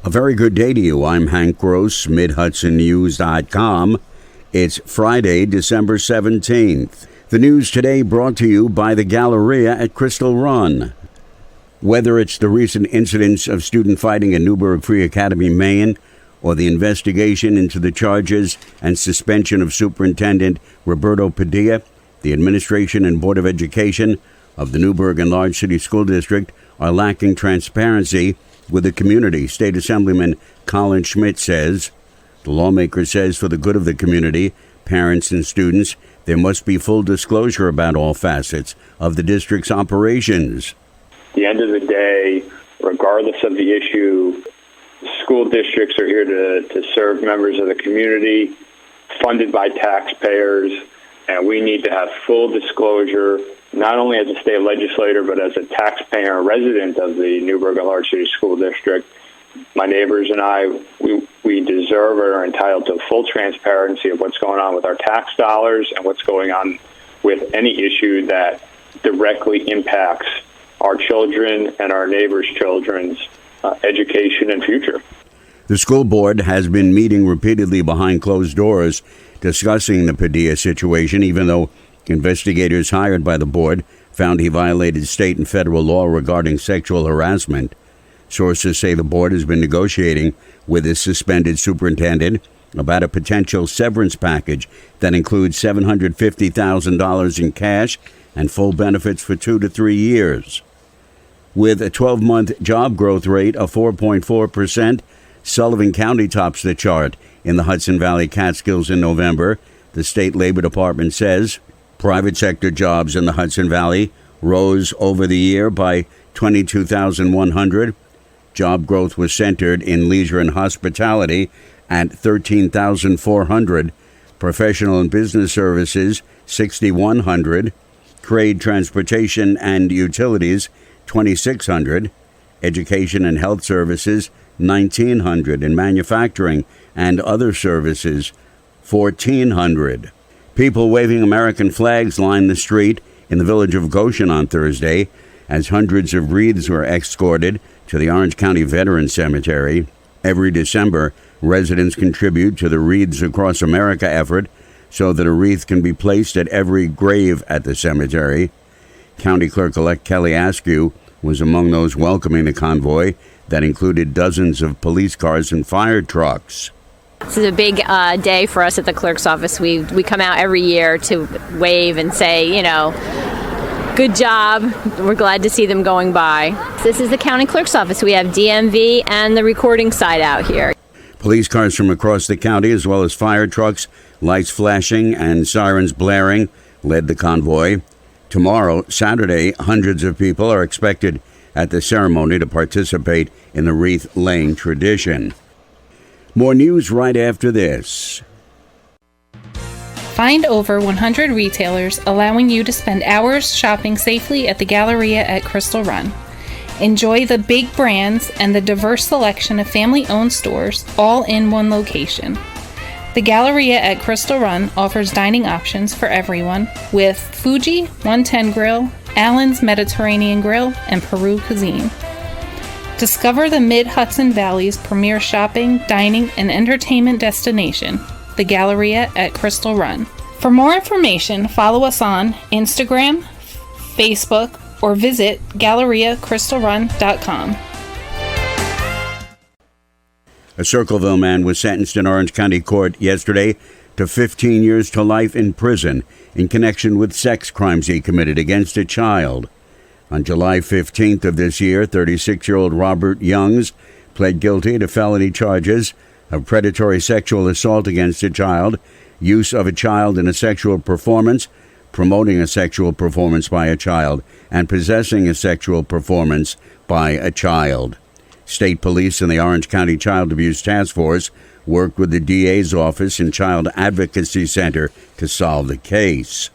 A very good day to you. I'm Hank Gross, MidHudsonNews.com. It's Friday, December 17th. The news today brought to you by the Galleria at Crystal Run. Whether it's the recent incidents of student fighting at Newburgh Free Academy, Maine, or the investigation into the charges and suspension of Superintendent Roberto Padilla, the administration and Board of Education of the Newburgh and Large City School District are lacking transparency with the community. State Assemblyman Colin Schmidt says, the lawmaker says for the good of the community, parents and students, there must be full disclosure about all facets of the district's operations. At the end of the day, regardless of the issue, school districts are here to serve members of the community, funded by taxpayers, and we need to have full disclosure, not only as a state legislator, but as a taxpayer and resident of the Newburgh and Large City School District. My neighbors and I, we deserve or are entitled to full transparency of what's going on with our tax dollars and what's going on with any issue that directly impacts our children and our neighbors' children's education and future. The school board has been meeting repeatedly behind closed doors discussing the Padilla situation, even though investigators hired by the board found he violated state and federal law regarding sexual harassment. Sources say the board has been negotiating with the suspended superintendent about a potential severance package that includes $750,000 in cash and full benefits for 2 to 3 years. With a 12-month job growth rate of 4.4%, Sullivan County tops the chart in the Hudson Valley Catskills in November. The state labor department says private sector jobs in the Hudson Valley rose over the year by 22,100. Job growth was centered in leisure and hospitality at 13,400, professional and business services 6,100, trade, transportation and utilities 2,600, education and health services 1,900, and manufacturing and other services 1,400. People waving American flags lined the street in the village of Goshen on Thursday as hundreds of wreaths were escorted to the Orange County Veterans Cemetery. Every December, residents contribute to the Wreaths Across America effort so that a wreath can be placed at every grave at the cemetery. County Clerk-elect Kelly Askew was among those welcoming the convoy that included dozens of police cars and fire trucks. This is a big day for us at the clerk's office. We come out every year to wave and say, good job. We're glad to see them going by. This is the county clerk's office. We have DMV and the recording side out here. Police cars from across the county, as well as fire trucks, lights flashing and sirens blaring, led the convoy. Tomorrow, Saturday, hundreds of people are expected at the ceremony to participate in the wreath-laying tradition. More news right after this. Find over 100 retailers allowing you to spend hours shopping safely at the Galleria at Crystal Run. Enjoy the big brands and the diverse selection of family-owned stores all in one location. The Galleria at Crystal Run offers dining options for everyone with Fuji 110 Grill, Allen's Mediterranean Grill, and Peru Cuisine. Discover the Mid-Hudson Valley's premier shopping, dining, and entertainment destination, the Galleria at Crystal Run. For more information, follow us on Instagram, Facebook, or visit GalleriaCrystalRun.com. A Circleville man was sentenced in Orange County Court yesterday to 15 years to life in prison in connection with sex crimes he committed against a child. On July 15th of this year, 36-year-old Robert Youngs pled guilty to felony charges of predatory sexual assault against a child, use of a child in a sexual performance, promoting a sexual performance by a child, and possessing a sexual performance by a child. State police and the Orange County Child Abuse Task Force worked with the DA's office and Child Advocacy Center to solve the case.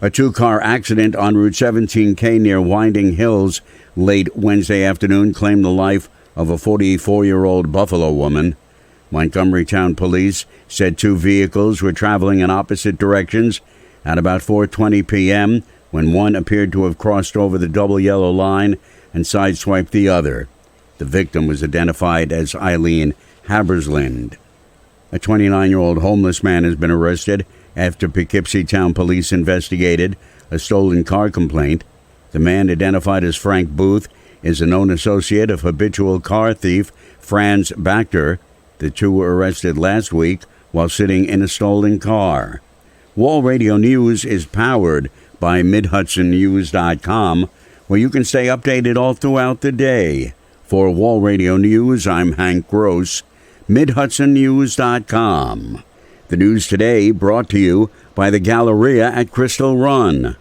A two-car accident on Route 17K near Winding Hills late Wednesday afternoon claimed the life of a 44-year-old Buffalo woman. Montgomery Town Police said two vehicles were traveling in opposite directions at about 4:20 p.m. when one appeared to have crossed over the double yellow line and sideswiped the other. The victim was identified as Eileen Haberslind. A 29-year-old homeless man has been arrested after Poughkeepsie Town Police investigated a stolen car complaint. The man, identified as Frank Booth, is a known associate of habitual car thief Franz Bachter. The two were arrested last week while sitting in a stolen car. Wall Radio News is powered by MidHudsonNews.com, where you can stay updated all throughout the day. For Wall Radio News, I'm Hank Gross, MidHudsonNews.com. The news today brought to you by the Galleria at Crystal Run.